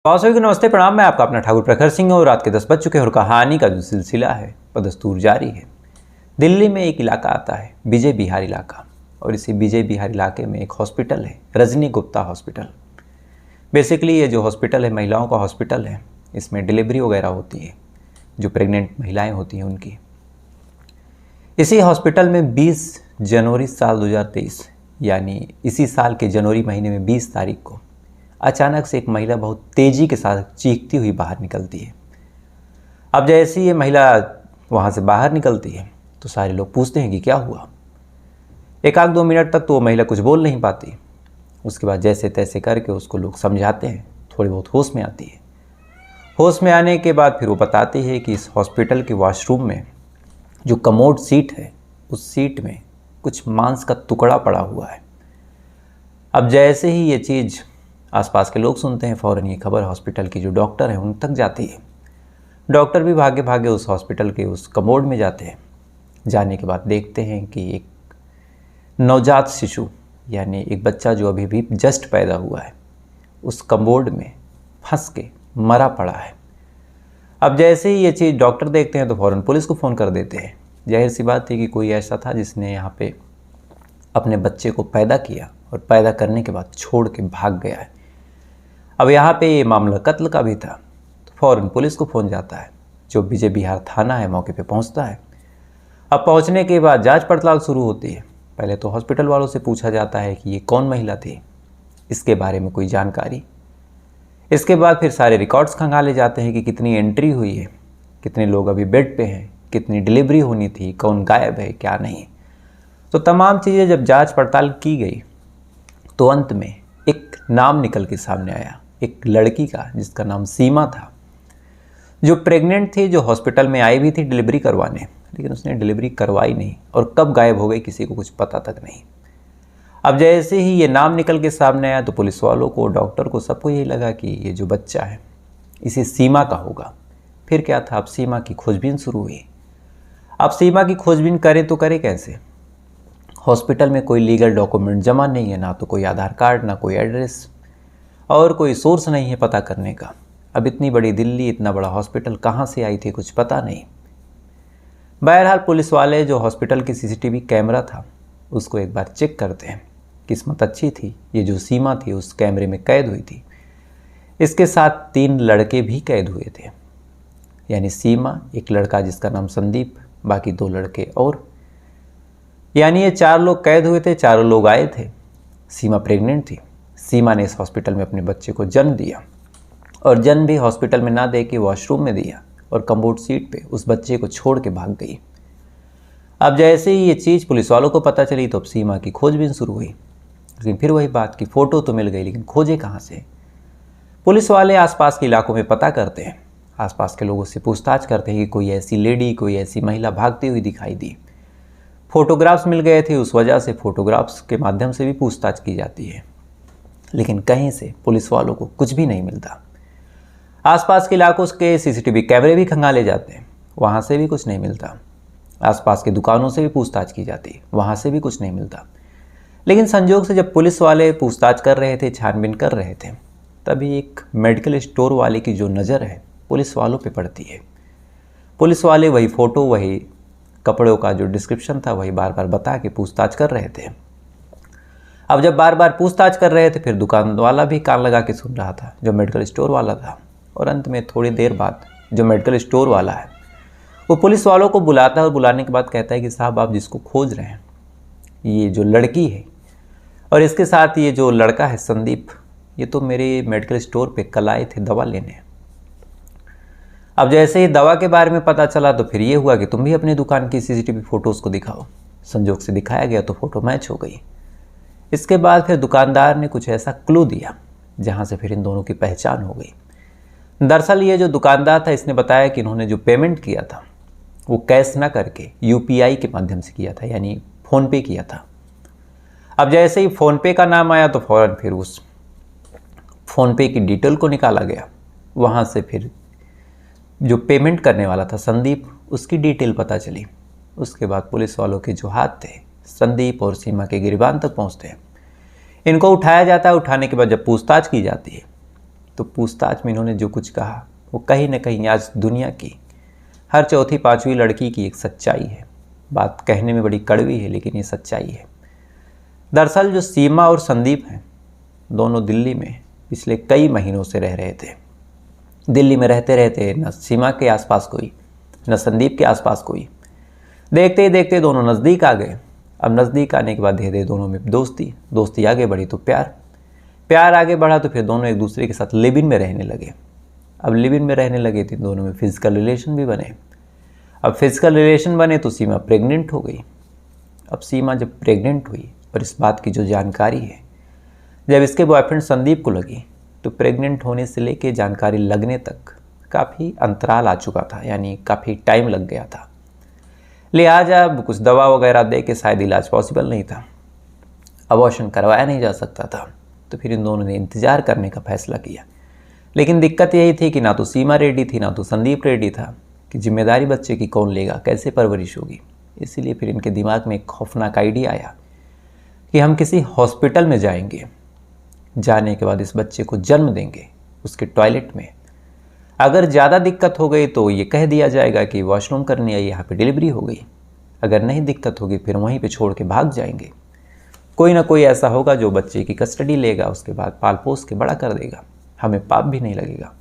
सभी को नमस्ते प्रणाम। मैं आपका अपना ठाकुर प्रखर सिंह और रात के 10 बज चुके हैं और कहानी का जो सिलसिला है बदस्तूर जारी है। दिल्ली में एक इलाका आता है विजय विहार इलाका, और इसी विजय विहार इलाके में एक हॉस्पिटल है, रजनी गुप्ता हॉस्पिटल। बेसिकली ये जो हॉस्पिटल है महिलाओं का हॉस्पिटल है। इसमें डिलीवरी वगैरह होती है, जो प्रेग्नेंट महिलाएँ होती हैं उनकी। इसी हॉस्पिटल में 20 जनवरी साल 2023 यानी इसी साल के जनवरी महीने में 20 तारीख को अचानक से एक महिला बहुत तेज़ी के साथ चीखती हुई बाहर निकलती है। अब जैसे ये महिला वहाँ से बाहर निकलती है तो सारे लोग पूछते हैं कि क्या हुआ। एक आध 2 मिनट तक तो वो महिला कुछ बोल नहीं पाती। उसके बाद जैसे तैसे करके उसको लोग समझाते हैं, थोड़ी बहुत होश में आती है। होश में आने के बाद फिर वो बताती है कि इस हॉस्पिटल के वॉशरूम में जो कमोड सीट है, उस सीट में कुछ मांस का टुकड़ा पड़ा हुआ है। अब जैसे ही ये चीज़ आसपास के लोग सुनते हैं, फ़ौरन ये खबर हॉस्पिटल की जो डॉक्टर हैं उन तक जाती है। डॉक्टर भी भागे भागे उस हॉस्पिटल के उस कमोड में जाते हैं। जाने के बाद देखते हैं कि एक नवजात शिशु यानी एक बच्चा जो अभी भी जस्ट पैदा हुआ है उस कमोड में फंस के मरा पड़ा है। अब जैसे ही ये चीज़ डॉक्टर देखते हैं तो फ़ौरन पुलिस को फ़ोन कर देते हैं। जाहिर सी बात थी कि कोई ऐसा था जिसने यहाँ पे अपने बच्चे को पैदा किया और पैदा करने के बाद छोड़ के भाग गया है। अब यहाँ पे ये मामला कत्ल का भी था, तो फ़ौरन पुलिस को फ़ोन जाता है। जो विजय विहार थाना है मौके पे पहुँचता है। अब पहुँचने के बाद जांच पड़ताल शुरू होती है। पहले तो हॉस्पिटल वालों से पूछा जाता है कि ये कौन महिला थी, इसके बारे में कोई जानकारी। इसके बाद फिर सारे रिकॉर्ड्स खंगाले जाते हैं कि कितनी एंट्री हुई है, कितने लोग अभी बेड पे हैं, कितनी डिलीवरी होनी थी, कौन गायब है क्या नहीं। तो तमाम चीज़ें जब जांच पड़ताल की गई तो अंत में एक नाम निकल के सामने आया, एक लड़की का जिसका नाम सीमा था, जो प्रेग्नेंट थी, जो हॉस्पिटल में आई भी थी डिलीवरी करवाने, लेकिन उसने डिलीवरी करवाई नहीं और कब गायब हो गई किसी को कुछ पता तक नहीं। अब जैसे ही ये नाम निकल के सामने आया तो पुलिस वालों को, डॉक्टर को, सबको यही लगा कि ये जो बच्चा है इसी सीमा का होगा। फिर क्या था, अब सीमा की खोजबीन शुरू हुई। अब सीमा की खोजबीन करें तो करें कैसे। हॉस्पिटल में कोई लीगल डॉक्यूमेंट जमा नहीं है, ना तो कोई आधार कार्ड, ना कोई एड्रेस और कोई सोर्स नहीं है पता करने का। अब इतनी बड़ी दिल्ली, इतना बड़ा हॉस्पिटल कहाँ से आई थी कुछ पता नहीं। बहरहाल पुलिस वाले जो हॉस्पिटल की सीसीटीवी कैमरा था उसको एक बार चेक करते हैं। किस्मत अच्छी थी, ये जो सीमा थी उस कैमरे में कैद हुई थी। इसके साथ 3 लड़के भी कैद हुए थे, यानी सीमा, एक लड़का जिसका नाम संदीप, बाकी 2 लड़के और, यानी ये 4 लोग कैद हुए थे। 4 लोग आए थे। सीमा प्रेग्नेंट थी। सीमा ने इस हॉस्पिटल में अपने बच्चे को जन्म दिया और जन्म भी हॉस्पिटल में ना दे के वॉशरूम में दिया और कमोड सीट पे उस बच्चे को छोड़ के भाग गई। अब जैसे ही ये चीज़ पुलिस वालों को पता चली तो अब सीमा की खोजबीन शुरू हुई। लेकिन फिर वही बात की फ़ोटो तो मिल गई, लेकिन खोजे कहाँ से। पुलिस वाले आसपास के इलाकों में पता करते हैं, आसपास के लोगों से पूछताछ करते हैं कि कोई ऐसी लेडी, कोई ऐसी महिला भागती हुई दिखाई दी। फ़ोटोग्राफ्स मिल गए थे, उस वजह से फ़ोटोग्राफ्स के माध्यम से भी पूछताछ की जाती है, लेकिन कहीं से पुलिस वालों को कुछ भी नहीं मिलता। आसपास के इलाकों के सीसीटीवी कैमरे भी खंगाले जाते हैं, वहाँ से भी कुछ नहीं मिलता। आसपास की दुकानों से भी पूछताछ की जाती है, वहाँ से भी कुछ नहीं मिलता। लेकिन संजोग से जब पुलिस वाले पूछताछ कर रहे थे, छानबीन कर रहे थे, तभी एक मेडिकल स्टोर वाले की जो नज़र है पुलिस वालों पे पड़ती है। पुलिस वाले वही फ़ोटो, वही कपड़ों का जो डिस्क्रिप्शन था वही बार बार बता के पूछताछ कर रहे थे। अब जब बार बार पूछताछ कर रहे थे फिर दुकान वाला भी कान लगा के सुन रहा था, जो मेडिकल स्टोर वाला था। और अंत में थोड़ी देर बाद जो मेडिकल स्टोर वाला है वो पुलिस वालों को बुलाता है और बुलाने के बाद कहता है कि साहब, आप जिसको खोज रहे हैं ये जो लड़की है और इसके साथ ये जो लड़का है संदीप, ये तो मेरे मेडिकल स्टोर पे कल आए थे दवा लेने। अब जैसे ही दवा के बारे में पता चला तो फिर ये हुआ कि तुम भी अपनी दुकान की सीसीटीवी फ़ोटोज़ को दिखाओ। संजोग से दिखाया गया तो फ़ोटो मैच हो गई। इसके बाद फिर दुकानदार ने कुछ ऐसा क्लू दिया जहाँ से फिर इन दोनों की पहचान हो गई। दरअसल ये जो दुकानदार था इसने बताया कि इन्होंने जो पेमेंट किया था वो कैश ना करके यूपीआई के माध्यम से किया था, यानी फ़ोनपे किया था। अब जैसे ही फ़ोनपे का नाम आया तो फ़ौरन फिर उस फ़ोनपे की डिटेल को निकाला गया। वहाँ से फिर जो पेमेंट करने वाला था संदीप, उसकी डिटेल पता चली। उसके बाद पुलिस वालों के जो हाथ थे संदीप और सीमा के गिरबान तक पहुँचते हैं। इनको उठाया जाता है। उठाने के बाद जब पूछताछ की जाती है तो पूछताछ में इन्होंने जो कुछ कहा वो कहीं ना कहीं आज दुनिया की हर चौथी पांचवी लड़की की एक सच्चाई है। बात कहने में बड़ी कड़वी है लेकिन ये सच्चाई है। दरअसल जो सीमा और संदीप हैं, दोनों दिल्ली में पिछले कई महीनों से रह रहे थे। दिल्ली में रहते रहते न सीमा के आसपास कोई, न संदीप के आसपास कोई। देखते ही देखते दोनों नज़दीक आ गए। अब नज़दीक आने के बाद धीरे धीरे दोनों में दोस्ती आगे बढ़ी तो प्यार आगे बढ़ा तो फिर दोनों एक दूसरे के साथ लिव इन में रहने लगे। अब लिव इन में रहने लगे थे, दोनों में फिजिकल रिलेशन भी बने। अब फिजिकल रिलेशन बने तो सीमा प्रेग्नेंट हो गई। अब सीमा जब प्रेग्नेंट हुई और इस बात की जो जानकारी है जब इसके बॉयफ्रेंड संदीप को लगी तो प्रेग्नेंट होने से लेके जानकारी लगने तक काफ़ी अंतराल आ चुका था, यानी काफ़ी टाइम लग गया था। लिहाजा अब कुछ दवा वगैरह दे के शायद इलाज पॉसिबल नहीं था, अबॉर्शन करवाया नहीं जा सकता था। तो फिर इन दोनों ने इंतज़ार करने का फैसला किया। लेकिन दिक्कत यही थी कि ना तो सीमा रेडी थी ना तो संदीप रेडी था कि जिम्मेदारी बच्चे की कौन लेगा, कैसे परवरिश होगी। इसीलिए फिर इनके दिमाग में एक खौफनाक आइडिया आया कि हम किसी हॉस्पिटल में जाएंगे, जाने के बाद इस बच्चे को जन्म देंगे उसके टॉयलेट में। अगर ज़्यादा दिक्कत हो गई तो ये कह दिया जाएगा कि वॉशरूम करने आई, यहाँ पे डिलीवरी हो गई। अगर नहीं दिक्कत होगी फिर वहीं पे छोड़ के भाग जाएंगे। कोई ना कोई ऐसा होगा जो बच्चे की कस्टडी लेगा, उसके बाद पाल पोस के बड़ा कर देगा, हमें पाप भी नहीं लगेगा।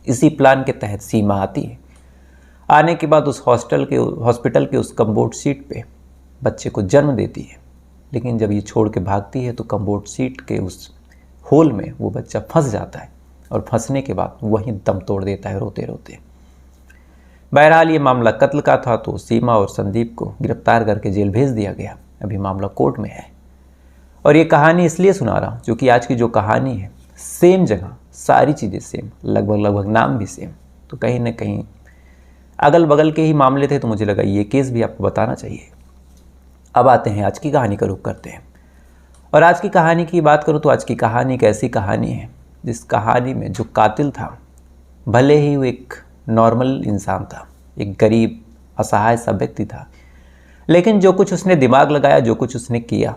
इसी प्लान के तहत सीमा आती है। आने के बाद उस हॉस्पिटल के उस कम्बोर्ड सीट पे बच्चे को जन्म देती है। लेकिन जब ये छोड़ के भागती है तो कम्बोर्ड सीट के उस होल में वो बच्चा फंस जाता है और फंसने के बाद वहीं दम तोड़ देता है रोते रोते। बहरहाल ये मामला कत्ल का था तो सीमा और संदीप को गिरफ्तार करके जेल भेज दिया गया। अभी मामला कोर्ट में है। और ये कहानी इसलिए सुना रहा हूँ क्योंकि आज की जो कहानी है सेम जगह, सारी चीज़ें सेम, लगभग नाम भी सेम, तो कहीं ना कहीं अगल बगल के ही मामले थे। तो मुझे लगा ये केस भी आपको बताना चाहिए। अब आते हैं आज की कहानी का रुख करते हैं। और आज की कहानी की बात करूँ तो आज की कहानी एक ऐसी कहानी है जिस कहानी में जो कातिल था भले ही वो एक नॉर्मल इंसान था, एक गरीब असहाय सा व्यक्ति था, लेकिन जो कुछ उसने दिमाग लगाया, जो कुछ उसने किया,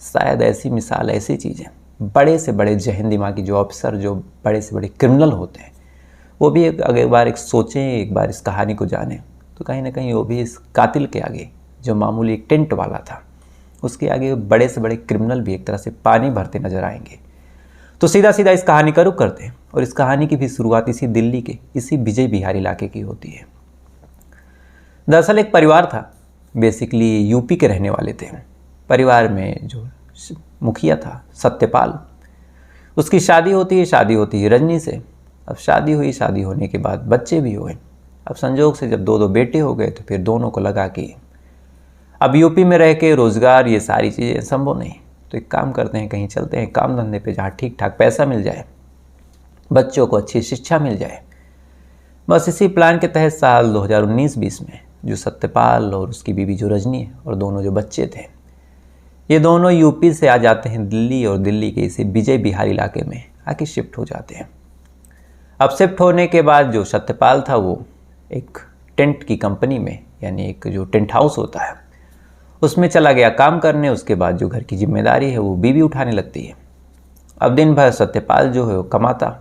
शायद ऐसी मिसाल, ऐसी चीज़ें बड़े से बड़े जहन दिमागी जो ऑफिसर, जो बड़े से बड़े क्रिमिनल होते हैं, वो भी एक बार एक सोचें, एक बार इस कहानी को जानें तो कहीं ना कहीं वो भी इस कातिल के आगे, जो मामूली एक टेंट वाला था, उसके आगे बड़े से बड़े क्रिमिनल भी एक तरह से पानी भरते नजर आएंगे। तो सीधा सीधा इस कहानी का रुख करते हैं। और इस कहानी की भी शुरुआत इसी दिल्ली के इसी विजय बिहार इलाके की होती है। दरअसल एक परिवार था, बेसिकली यूपी के रहने वाले थे। परिवार में जो मुखिया था सत्यपाल, उसकी शादी होती है रजनी से। अब शादी हुई, शादी होने के बाद बच्चे भी हुए। अब संजोग से जब दो बेटे हो गए तो फिर दोनों को लगा कि अब यूपी में रह के रोज़गार, ये सारी चीज़ें संभव नहीं, तो एक काम करते हैं, कहीं चलते हैं काम धंधे पे जहाँ ठीक ठाक पैसा मिल जाए, बच्चों को अच्छी शिक्षा मिल जाए। बस इसी प्लान के तहत साल 2019-20 में जो सत्यपाल और उसकी बीवी जो रजनी है और दोनों जो बच्चे थे, ये दोनों यूपी से आ जाते हैं दिल्ली और दिल्ली के इसी विजय बिहार इलाके में आके शिफ्ट हो जाते हैं। अब शिफ्ट होने के बाद जो सत्यपाल था वो एक टेंट की कंपनी में, यानी एक जो टेंट हाउस होता है, उसमें चला गया काम करने। उसके बाद जो घर की जिम्मेदारी है वो बीवी उठाने लगती है। अब दिन भर सत्यपाल जो है वो कमाता,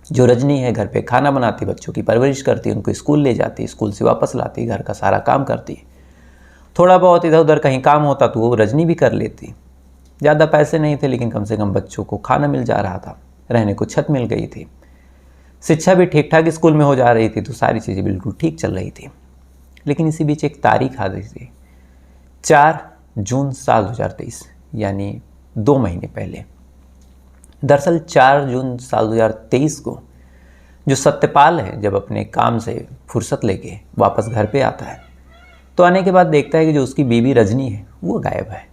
जो रजनी है घर पे खाना बनाती, बच्चों की परवरिश करती, उनको स्कूल ले जाती, स्कूल से वापस लाती, घर का सारा काम करती। थोड़ा बहुत इधर उधर कहीं काम होता तो वो रजनी भी कर लेती। ज़्यादा पैसे नहीं थे लेकिन कम से कम बच्चों को खाना मिल जा रहा था, रहने को छत मिल गई थी, शिक्षा भी ठीक ठाक स्कूल में हो जा रही थी, तो सारी चीज़ें बिल्कुल ठीक चल रही थी। लेकिन इसी बीच एक तारीख आ रही थी, 4 जून साल 2023, यानी 2 महीने पहले। दरअसल 4 जून साल 2023 को जो सत्यपाल है जब अपने काम से फुर्सत लेके वापस घर पे आता है तो आने के बाद देखता है कि जो उसकी बीवी रजनी है वो गायब है।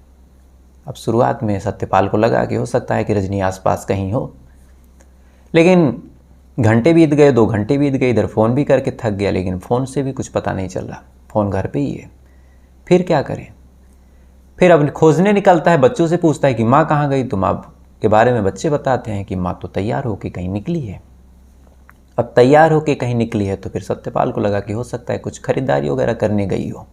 अब शुरुआत में सत्यपाल को लगा कि हो सकता है कि रजनी आसपास कहीं हो, लेकिन घंटे बीत गए, 2 घंटे बीत गए, इधर फ़ोन भी करके थक गया लेकिन फ़ोन से भी कुछ पता नहीं चल रहा, फ़ोन घर पे ही है। फिर क्या करें? फिर अब खोजने निकलता है, बच्चों से पूछता है कि माँ कहाँ गई, तो माँ के बारे में बच्चे बताते हैं कि माँ तो तैयार होके कहीं निकली है। अब तैयार होके कहीं निकली है तो फिर सत्यपाल को लगा कि हो सकता है कुछ खरीदारी वगैरह करने गई हो।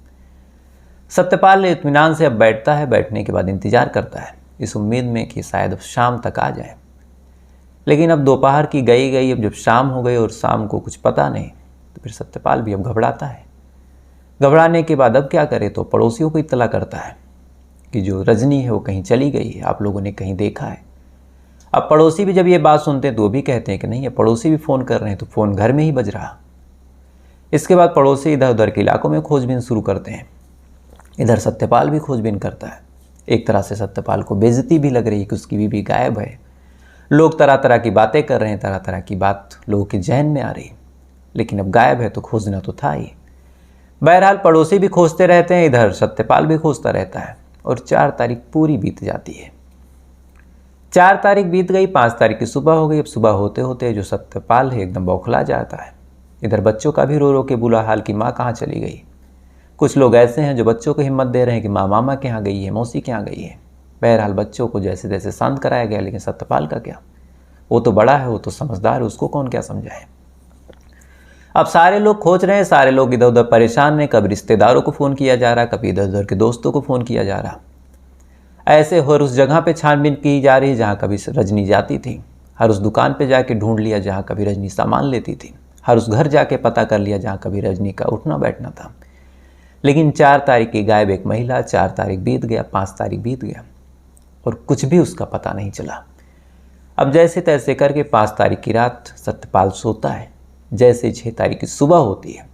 सत्यपाल इत्मीनान से अब बैठता है, बैठने के बाद इंतज़ार करता है इस उम्मीद में कि शायद शाम तक आ जाए। लेकिन अब दोपहर की गई, अब जब शाम हो गई और शाम को कुछ पता नहीं, तो फिर सत्यपाल भी अब घबराता है। घबराने के बाद अब क्या करे, तो पड़ोसियों को इत्तला करता है कि जो रजनी है वो कहीं चली गई है, आप लोगों ने कहीं देखा है। अब पड़ोसी भी जब ये बात सुनते हैं तो वो भी कहते हैं कि नहीं, पड़ोसी भी फ़ोन कर रहे हैं, तो फ़ोन घर में ही बज रहा। इसके बाद पड़ोसी इधर उधर के इलाकों में खोजबीन शुरू करते हैं। इधर सत्यपाल भी खोजबीन करता है। एक तरह से सत्यपाल को बेइज्जती भी लग रही है कि उसकी बीवी गायब है। लोग तरह तरह की बातें कर रहे हैं, तरह तरह की बात लोगों के जहन में आ रही, लेकिन अब गायब है तो खोजना तो था ही। बहरहाल पड़ोसी भी खोजते रहते हैं, इधर सत्यपाल भी खोजता रहता है और 4 तारीख पूरी बीत जाती है। 4 तारीख बीत गई, 5 तारीख की सुबह हो गई। अब सुबह होते होते जो सत्यपाल है एकदम बौखला जाता है। इधर बच्चों का भी रो रो के बुरा हाल कि माँ कहाँ चली गई। कुछ लोग ऐसे हैं जो बच्चों को हिम्मत दे रहे हैं कि माँ मामा के यहाँ गई है, मौसी के यहाँ गई है। बहरहाल बच्चों को जैसे जैसे शांत कराया गया, लेकिन सत्यपाल का क्या, वो तो बड़ा है, वो तो समझदार है, उसको कौन क्या समझाए। अब सारे लोग खोज रहे हैं, सारे लोग इधर उधर परेशान हैं। कभी रिश्तेदारों को फ़ोन किया जा रहा, कभी इधर उधर के दोस्तों को फ़ोन किया जा रहा। ऐसे हर उस जगह पे छानबीन की जा रही है जहाँ कभी रजनी जाती थी। हर उस दुकान पे जाके ढूंढ लिया जहाँ कभी रजनी सामान लेती थी। हर उस घर जाके पता कर लिया जहाँ कभी रजनी का उठना बैठना था। लेकिन 4 तारीख की गायब एक महिला, 4 तारीख बीत गया, 5 तारीख बीत गया और कुछ भी उसका पता नहीं चला। अब जैसे तैसे करके 5 तारीख की रात सत्यपाल सोता है। जैसे 6 तारीख की सुबह होती है।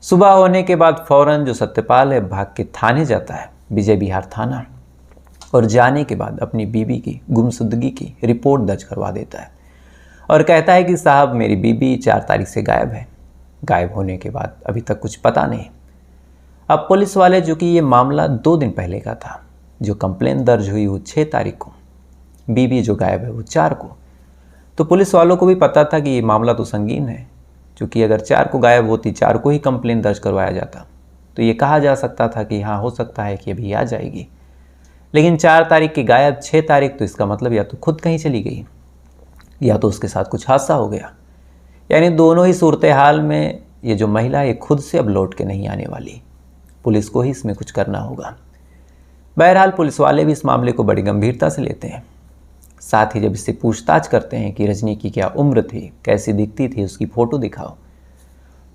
सुबह होने के बाद फौरन जो सत्यपाल है भाग के थाने जाता है, विजय विहार थाना, और जाने के बाद अपनी बीवी की गुमशुदगी की रिपोर्ट दर्ज करवा देता है और कहता है कि साहब मेरी बीवी 4 तारीख से गायब है। गायब होने के बाद अभी तक कुछ पता नहीं। अब पुलिस वाले, जो कि ये मामला 2 दिन पहले का था, जो कंप्लेन दर्ज हुई वो 6 तारीख को, बीवी जो गायब है वो 4 को, तो पुलिस वालों को भी पता था कि ये मामला तो संगीन है, क्योंकि अगर 4 को गायब होती, 4 को ही कंप्लेन दर्ज करवाया जाता, तो ये कहा जा सकता था कि हाँ हो सकता है कि अभी आ जाएगी। लेकिन 4 तारीख की गायब, 6 तारीख, तो इसका मतलब या तो खुद कहीं चली गई या तो उसके साथ कुछ हादसा हो गया। यानी दोनों ही सूरत हाल में ये जो महिला है खुद से अब लौट के नहीं आने वाली। पुलिस को ही इसमें कुछ करना होगा। बहरहाल पुलिस वाले भी इस मामले को बड़ी गंभीरता से लेते हैं। साथ ही जब इससे पूछताछ करते हैं कि रजनी की क्या उम्र थी, कैसी दिखती थी, उसकी फ़ोटो दिखाओ,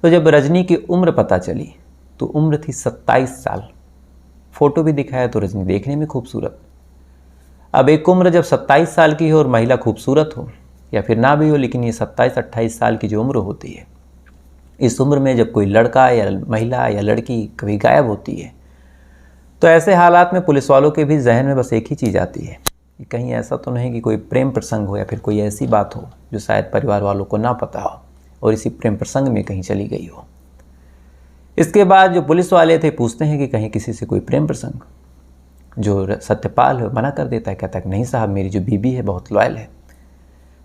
तो जब रजनी की उम्र पता चली तो उम्र थी 27 साल। फ़ोटो भी दिखाया तो रजनी देखने में खूबसूरत। अब एक उम्र जब 27 साल की हो और महिला खूबसूरत हो या फिर ना भी हो, लेकिन ये 27-28 साल की जो उम्र होती है, इस उम्र में जब कोई लड़का या महिला या लड़की कभी गायब होती है, तो ऐसे हालात में पुलिस वालों के भी जहन में बस एक ही चीज़ आती है कि कहीं ऐसा तो नहीं कि कोई प्रेम प्रसंग हो या फिर कोई ऐसी बात हो जो शायद परिवार वालों को ना पता हो और इसी प्रेम प्रसंग में कहीं चली गई हो। इसके बाद जो पुलिस वाले थे पूछते हैं कि कहीं किसी से कोई प्रेम प्रसंग। जो सत्यपाल है मना कर देता है, कहता है कि नहीं साहब मेरी जो बीबी है बहुत लॉयल है।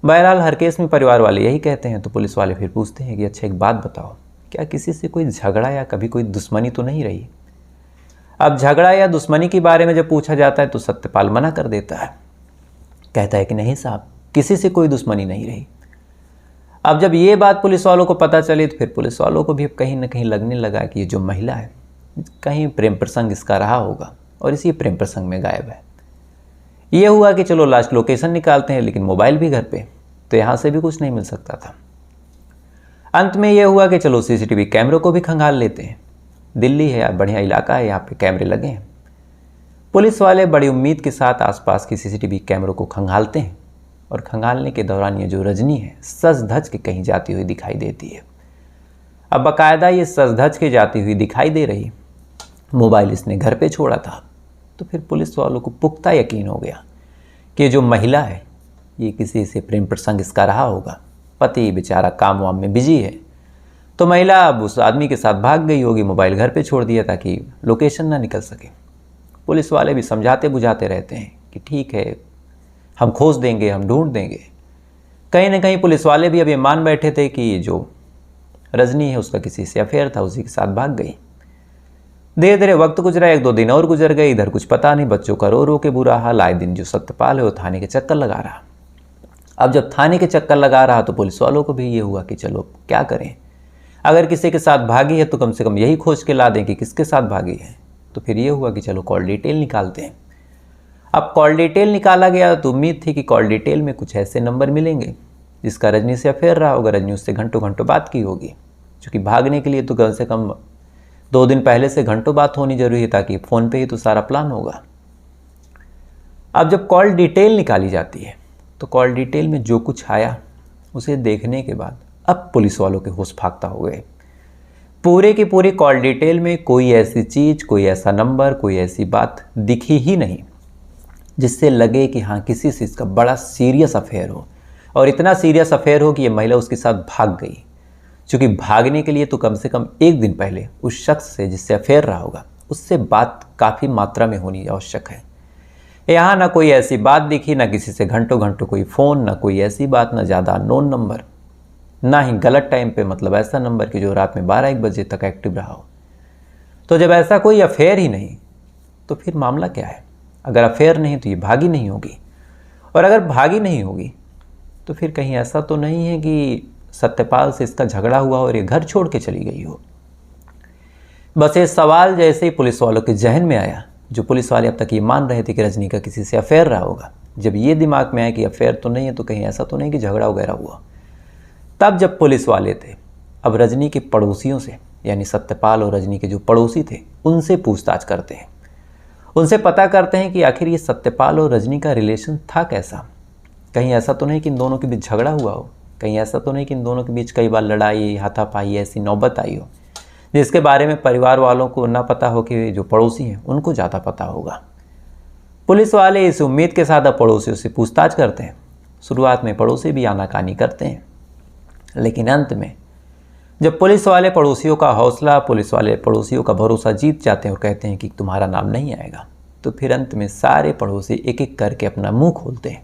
बहरहाल हर केस में परिवार वाले यही कहते हैं। तो पुलिस वाले फिर पूछते हैं कि अच्छा एक बात बताओ, क्या किसी से कोई झगड़ा या कभी कोई दुश्मनी तो नहीं रही? अब झगड़ा या दुश्मनी के बारे में जब पूछा जाता है तो सत्यपाल मना कर देता है, कहता है कि नहीं साहब किसी से कोई दुश्मनी नहीं रही। अब जब ये बात पुलिस वालों को पता चली तो फिर पुलिस वालों को भी कहीं ना कहीं लगने लगा कि ये जो महिला है कहीं प्रेम प्रसंग इसका रहा होगा और इसी प्रेम प्रसंग में गायब है। ये हुआ कि चलो लास्ट लोकेशन निकालते हैं, लेकिन मोबाइल भी घर पे, तो यहाँ से भी कुछ नहीं मिल सकता था। अंत में यह हुआ कि चलो सीसीटीवी कैमरों को भी खंगाल लेते हैं। दिल्ली है यार, बढ़िया इलाका है, यहाँ पे कैमरे लगे हैं। पुलिस वाले बड़ी उम्मीद के साथ आसपास की सीसीटीवी कैमरों को खंगालते हैं और खंगालने के दौरान ये जो रजनी है सज धज के कहीं जाती हुई दिखाई देती है। अब बाकायदा ये सज धज के जाती हुई दिखाई दे रही, मोबाइल इसने घर पे छोड़ा था, तो फिर पुलिस वालों को पुख्ता यकीन हो गया कि जो महिला है ये किसी से प्रेम प्रसंग इसका रहा होगा। पति बेचारा काम वाम में बिजी है, तो महिला अब उस आदमी के साथ भाग गई होगी, मोबाइल घर पे छोड़ दिया ताकि लोकेशन ना निकल सके। पुलिस वाले भी समझाते बुझाते रहते हैं कि ठीक है हम खोज देंगे, हम ढूंढ देंगे। कहीं ना कहीं पुलिस वाले भी अब ये मान बैठे थे कि जो रजनी है उसका किसी से अफेयर था, उसी के साथ भाग गई। धीरे धीरे वक्त गुजरा, 1-2 दिन और गुजर गए। इधर कुछ पता नहीं, बच्चों का रो रो के बुरा हाल। आए दिन जो सत्यपाल है वो थाने के चक्कर लगा रहा। अब जब थाने के चक्कर लगा रहा तो पुलिस वालों को भी ये हुआ कि चलो क्या करें, अगर किसी के साथ भागी है तो कम से कम यही खोज के ला दें कि किसके साथ भागी है। तो फिर ये हुआ कि चलो कॉल डिटेल निकालते हैं। अब कॉल डिटेल निकाला गया तो उम्मीद थी कि कॉल डिटेल में कुछ ऐसे नंबर मिलेंगे जिसका रजनी से अफेयर रहा होगा, रजनी उससे घंटों घंटों बात की होगी, क्योंकि भागने के लिए तो कम से कम 2 दिन पहले से घंटों बात होनी जरूरी है, ताकि फ़ोन पे ही तो सारा प्लान होगा। अब जब कॉल डिटेल निकाली जाती है तो कॉल डिटेल में जो कुछ आया उसे देखने के बाद अब पुलिस वालों के होश फाख्ता हो गए। पूरे की पूरी कॉल डिटेल में कोई ऐसी चीज़, कोई ऐसा नंबर, कोई ऐसी बात दिखी ही नहीं जिससे लगे कि हाँ किसी से इसका बड़ा सीरियस अफेयर हो, और इतना सीरियस अफेयर हो कि ये महिला उसके साथ भाग गई। क्योंकि भागने के लिए तो कम से कम 1 दिन पहले उस शख्स से जिससे अफेयर रहा होगा उससे बात काफ़ी मात्रा में होनी आवश्यक है। यहाँ ना कोई ऐसी बात दिखी, ना किसी से घंटों घंटों कोई फ़ोन, ना कोई ऐसी बात, ना ज़्यादा अननोन नंबर, ना ही गलत टाइम पे, मतलब ऐसा नंबर कि जो रात में 12-1 बजे तक एक्टिव रहा हो। तो जब ऐसा कोई अफेयर ही नहीं तो फिर मामला क्या है? अगर अफेयर नहीं तो ये भागी नहीं होगी, और अगर भागी नहीं होगी तो फिर कहीं ऐसा तो नहीं है कि सत्यपाल से इसका झगड़ा हुआ और ये घर छोड़ के चली गई हो। बस ये सवाल जैसे ही पुलिस वालों के जहन में आया, जो पुलिस वाले अब तक ये मान रहे थे कि रजनी का किसी से अफेयर रहा होगा, जब ये दिमाग में आया कि अफेयर तो नहीं है तो कहीं ऐसा तो नहीं कि झगड़ा वगैरह हुआ, तब जब पुलिस वाले थे अब रजनी के पड़ोसियों से, यानी सत्यपाल और रजनी के जो पड़ोसी थे उनसे पूछताछ करते हैं। उनसे पता करते हैं कि आखिर ये सत्यपाल और रजनी का रिलेशन था कैसा। कहीं ऐसा तो नहीं कि इन दोनों के बीच झगड़ा हुआ हो, कहीं ऐसा तो नहीं कि इन दोनों के बीच कई बार लड़ाई, हाथापाई, ऐसी नौबत आई हो जिसके बारे में परिवार वालों को ना पता हो कि जो पड़ोसी हैं उनको ज़्यादा पता होगा। पुलिस वाले इस उम्मीद के साथ अब पड़ोसियों से पूछताछ करते हैं। शुरुआत में पड़ोसी भी आनाकानी करते हैं, लेकिन अंत में जब पुलिस वाले पड़ोसियों का हौसला, पुलिस वाले पड़ोसियों का भरोसा जीत जाते हैं और कहते हैं कि तुम्हारा नाम नहीं आएगा, तो फिर अंत में सारे पड़ोसी एक एक करके अपना मुंह खोलते हैं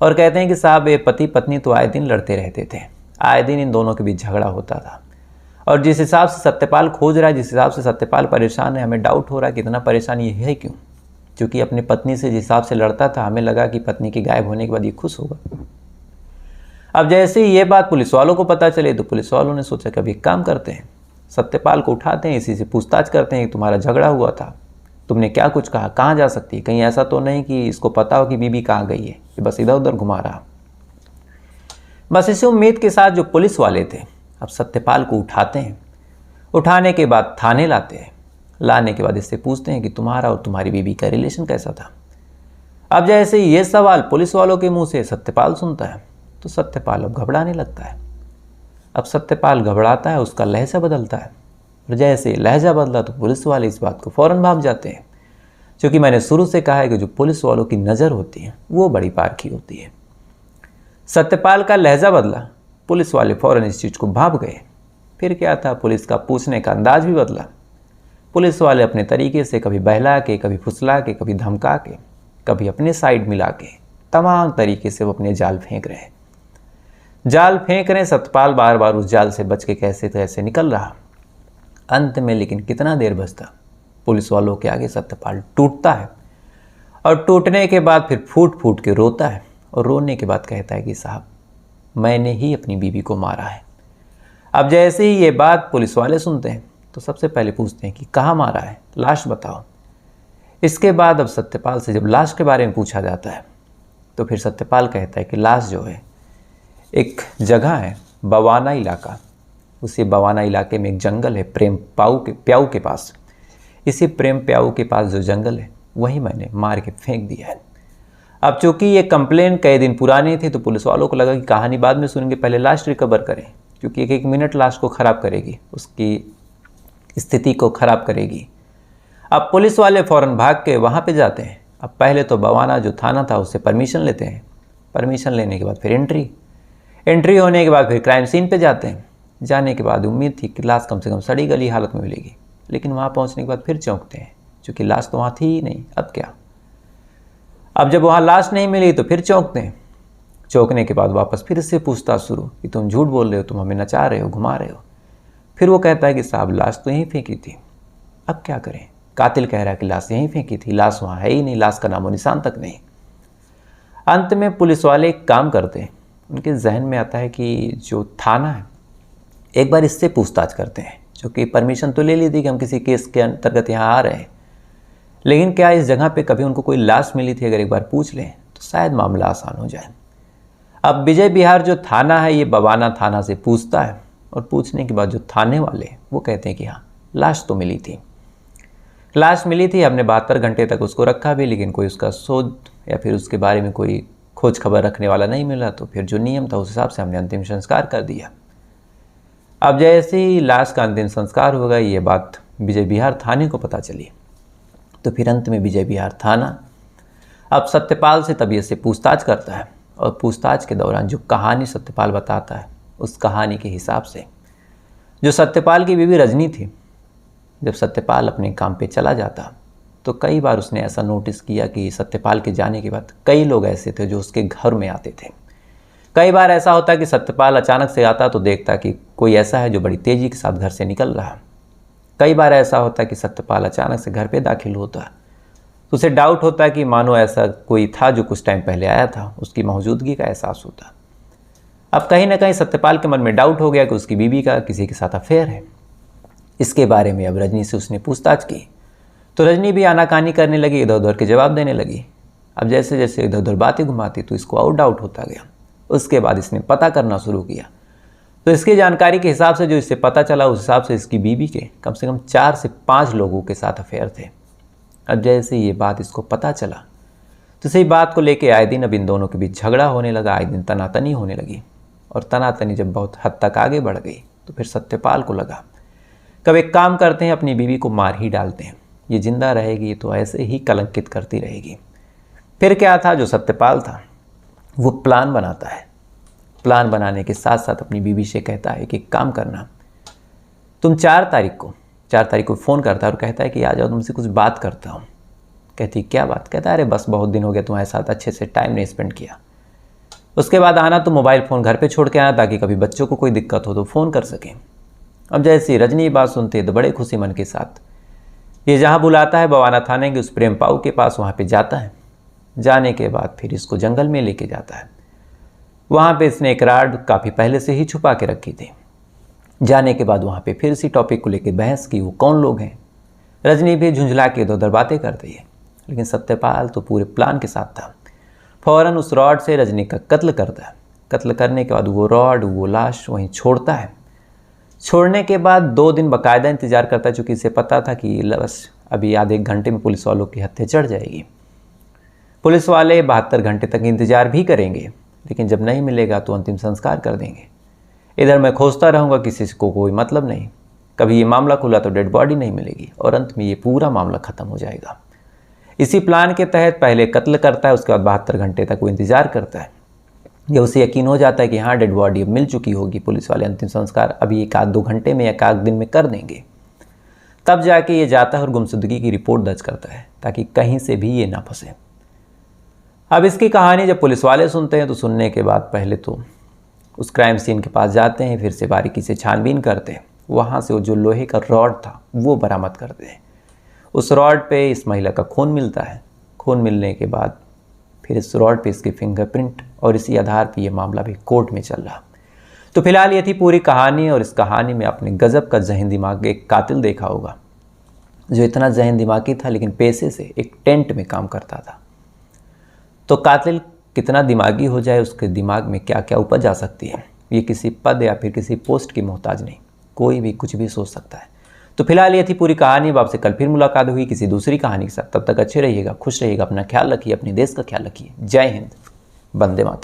और कहते हैं कि साहब ये पति पत्नी तो आए दिन लड़ते रहते थे, आए दिन इन दोनों के बीच झगड़ा होता था, और जिस हिसाब से सत्यपाल खोज रहा है, जिस हिसाब से सत्यपाल परेशान है, हमें डाउट हो रहा है कि इतना परेशान ये है क्यों। क्योंकि अपनी पत्नी से जिस हिसाब से लड़ता था, हमें लगा कि पत्नी के गायब होने के बाद ये खुश होगा। अब जैसे ही ये बात पुलिस वालों को पता चले तो पुलिस वालों ने सोचा कि अभी एक काम करते हैं, सत्यपाल को उठाते हैं, इसी से पूछताछ करते हैं कि तुम्हारा झगड़ा हुआ था, तुमने क्या कुछ कहा, कहाँ जा सकती है, कहीं ऐसा तो नहीं कि इसको पता हो कि बीबी कहाँ गई है, कि बस इधर उधर घुमा रहा। बस इसी उम्मीद के साथ जो पुलिस वाले थे अब सत्यपाल को उठाते हैं, उठाने के बाद थाने लाते हैं, लाने के बाद इससे पूछते हैं कि तुम्हारा और तुम्हारी बीबी का रिलेशन कैसा था। अब जैसे ये सवाल पुलिस वालों के मुंह से सत्यपाल सुनता है तो सत्यपाल अब घबराने लगता है। अब सत्यपाल घबराता है, उसका लहजा बदलता है, और जैसे लहजा बदला तो पुलिस वाले इस बात को फ़ौरन भाप जाते हैं। क्योंकि मैंने शुरू से कहा है कि जो पुलिस वालों की नज़र होती है वो बड़ी पारखी होती है। सत्यपाल का लहजा बदला, पुलिस वाले फ़ौरन इस चीज़ को भाप गए। फिर क्या था, पुलिस का पूछने का अंदाज भी बदला। पुलिस वाले अपने तरीके से कभी बहला के, कभी फुसला के, कभी धमका के, कभी अपने साइड मिला के, तमाम तरीके से वो अपने जाल फेंक रहे हैं। जाल फेंक रहे, सत्यपाल बार बार उस जाल से बच के कैसे तैसे निकल रहा। अंत में लेकिन कितना देर बचता, पुलिस वालों के आगे सत्यपाल टूटता है, और टूटने के बाद फिर फूट फूट के रोता है, और रोने के बाद कहता है कि साहब मैंने ही अपनी बीवी को मारा है। अब जैसे ही ये बात पुलिस वाले सुनते हैं तो सबसे पहले पूछते हैं कि कहाँ मारा है, लाश बताओ। इसके बाद अब सत्यपाल से जब लाश के बारे में पूछा जाता है तो फिर सत्यपाल कहता है कि लाश जो है एक जगह है बवाना इलाका, उसी बवाना इलाके में एक जंगल है प्रेम प्याऊ के पास। इसी प्रेम प्याऊ के पास जो जंगल है वहीं मैंने मार के फेंक दिया है। अब चूंकि ये कंप्लेन कई दिन पुरानी थी तो पुलिस वालों को लगा कि कहानी बाद में सुनेंगे, पहले लाश रिकवर करें, क्योंकि एक एक मिनट लाश को ख़राब करेगी, उसकी स्थिति को ख़राब करेगी। अब पुलिस वाले फ़ौरन भाग के वहाँ पे जाते हैं। अब पहले तो बवाना जो थाना था उससे परमिशन लेते हैं, परमिशन लेने के बाद फिर एंट्री होने के बाद फिर क्राइम सीन पे जाते हैं। जाने के बाद उम्मीद थी कि लाश कम से कम सड़ी गली हालत में मिलेगी, लेकिन वहाँ पहुँचने के बाद फिर चौंकते हैं, क्योंकि लाश तो वहाँ थी ही नहीं। अब क्या, अब जब वहाँ लाश नहीं मिली तो फिर चौंकते हैं। चौंकने के बाद वापस फिर इससे पूछताछ शुरू कि तुम झूठ बोल रहे हो, तुम हमें नचा रहे हो, घुमा रहे हो। फिर वो कहता है कि साहब लाश तो यहीं फेंकी थी। अब क्या करें, कातिल कह रहा है कि लाश यहीं फेंकी थी, लाश वहाँ है ही नहीं, लाश का नामो निशान तक नहीं। अंत में पुलिस वाले एक काम करते हैं, उनके जहन में आता है कि जो थाना है एक बार इससे पूछताछ करते हैं, क्योंकि परमिशन तो ले ली थी कि हम किसी केस के अंतर्गत यहाँ आ रहे हैं, लेकिन क्या इस जगह पे कभी उनको कोई लाश मिली थी? अगर एक बार पूछ लें तो शायद मामला आसान हो जाए। अब विजय विहार जो थाना है ये बवाना थाना से पूछता है और पूछने के बाद जो थाने वाले वो कहते हैं कि हाँ, लाश तो मिली थी, लाश मिली थी। हमने 72 घंटे तक उसको रखा भी, लेकिन कोई उसका शोध या फिर उसके बारे में कोई खोज खबर रखने वाला नहीं मिला, तो फिर जो नियम था उस हिसाब से हमने अंतिम संस्कार कर दिया। अब जैसे ही लाश का अंतिम संस्कार होगा ये बात विजय विहार थाने को पता चली, तो फिर अंत में विजय विहार थाना अब सत्यपाल से तबीयत से पूछताछ करता है और पूछताछ के दौरान जो कहानी सत्यपाल बताता है उस कहानी के हिसाब से जो सत्यपाल की बीवी रजनी थी, जब सत्यपाल अपने काम पे चला जाता तो कई बार उसने ऐसा नोटिस किया कि सत्यपाल के जाने के बाद कई लोग ऐसे थे जो उसके घर में आते थे। कई बार ऐसा होता कि सत्यपाल अचानक से आता तो देखता कि कोई ऐसा है जो बड़ी तेज़ी के साथ घर से निकल रहा। कई बार ऐसा होता कि सत्यपाल अचानक से घर पे दाखिल होता तो उसे डाउट होता कि मानो ऐसा कोई था जो कुछ टाइम पहले आया था, उसकी मौजूदगी का एहसास होता। अब कहीं ना कहीं सत्यपाल के मन में डाउट हो गया कि उसकी बीवी का किसी के साथ अफेयर है। इसके बारे में अब रजनी से उसने पूछताछ की तो रजनी भी आनाकानी करने लगी, इधर उधर के जवाब देने लगी। अब जैसे जैसे इधर उधर बातें घुमाती तो इसको और डाउट होता गया। उसके बाद इसने पता करना शुरू किया तो इसकी जानकारी के हिसाब से जो इससे पता चला उस हिसाब से इसकी बीवी के कम से कम 4 से 5 लोगों के साथ अफेयर थे। अब जैसे ये बात इसको पता चला तो इसी बात को लेके आए दिन अब इन दोनों के बीच झगड़ा होने लगा, आए दिन तनातनी होने लगी। और तनातनी जब बहुत हद तक आगे बढ़ गई तो फिर सत्यपाल को लगा कब एक काम करते हैं, अपनी बीवी को मार ही डालते हैं, ये जिंदा रहेगी तो ऐसे ही कलंकित करती रहेगी। फिर क्या था, जो सत्यपाल था वो प्लान बनाता है। प्लान बनाने के साथ साथ अपनी बीवी से कहता है कि काम करना, तुम 4 तारीख को फ़ोन करता है और कहता है कि आ जाओ, तुमसे कुछ बात करता हूँ। कहती क्या बात? कहता है अरे बस बहुत दिन हो गया तुम्हारे साथ अच्छे से टाइम नहीं स्पेंड किया। उसके बाद आना तो मोबाइल फ़ोन घर पे छोड़ के आना ताकि कभी बच्चों को कोई दिक्कत हो तो फ़ोन कर सकें। अब जैसी रजनी बात सुनते हैं तो बड़े खुशी मन के साथ ये जहाँ बुलाता है बवाना थाने के उस प्रेम पाऊ के पास, वहाँ पे जाता है। जाने के बाद फिर इसको जंगल में लेके जाता है। वहाँ पे इसने एक राड काफ़ी पहले से ही छुपा के रखी थी। जाने के बाद वहाँ पे फिर इसी टॉपिक को लेकर बहस की, वो कौन लोग हैं। रजनी भी झुंझला के इधर उधर बातें करती है, लेकिन सत्यपाल तो पूरे प्लान के साथ था। फ़ौरन उस रॉड से रजनी का कत्ल करता है। कत्ल करने के बाद वो रॉड, वो लाश वहीं छोड़ता है। छोड़ने के बाद 2 दिन बाकायदा इंतज़ार करता है, चूँकि इसे पता था कि बस अभी आधे 1 घंटे में पुलिस वालों की हत्या चढ़ जाएगी। पुलिस वाले 72 घंटे तक इंतज़ार भी करेंगे, लेकिन जब नहीं मिलेगा तो अंतिम संस्कार कर देंगे। इधर मैं खोजता रहूँगा, किसी को कोई मतलब नहीं। कभी ये मामला खुला तो डेड बॉडी नहीं मिलेगी और अंत में ये पूरा मामला ख़त्म हो जाएगा। इसी प्लान के तहत पहले कत्ल करता है, उसके बाद 72 घंटे तक वो इंतज़ार करता है। जब उसे यकीन हो जाता है कि हाँ डेड बॉडी अब मिल चुकी होगी, पुलिस वाले अंतिम संस्कार अभी 1-2 घंटे में या 1 दिन में कर देंगे, तब जाके ये जाता है और गुमशुदगी की रिपोर्ट दर्ज करता है ताकि कहीं से भी ये ना फंसे। अब इसकी कहानी जब पुलिस वाले सुनते हैं तो सुनने के बाद पहले तो उस क्राइम सीन के पास जाते हैं, फिर से बारीकी से छानबीन करते हैं। वहाँ से वो जो लोहे का रॉड था वो बरामद करते हैं। उस रॉड पे इस महिला का खून मिलता है। खून मिलने के बाद फिर इस रॉड पे इसकी फिंगरप्रिंट और इसी आधार पे ये मामला भी कोर्ट में चल रहा। तो फिलहाल ये थी पूरी कहानी, और इस कहानी में आपने गजब का जहन दिमाग एक कातिल देखा होगा जो इतना जहन दिमागी था लेकिन पेशे से एक टेंट में काम करता था। तो कातिल कितना दिमागी हो जाए, उसके दिमाग में क्या क्या उपज आ सकती है, ये किसी पद या फिर किसी पोस्ट की मोहताज नहीं, कोई भी कुछ भी सोच सकता है। तो फिलहाल ये थी पूरी कहानी। अब आपसे कल फिर मुलाकात हुई किसी दूसरी कहानी के साथ। तब तक अच्छे रहिएगा, खुश रहिएगा, अपना ख्याल रखिए, अपने देश का ख्याल रखिए। जय हिंद, वंदे मातरम।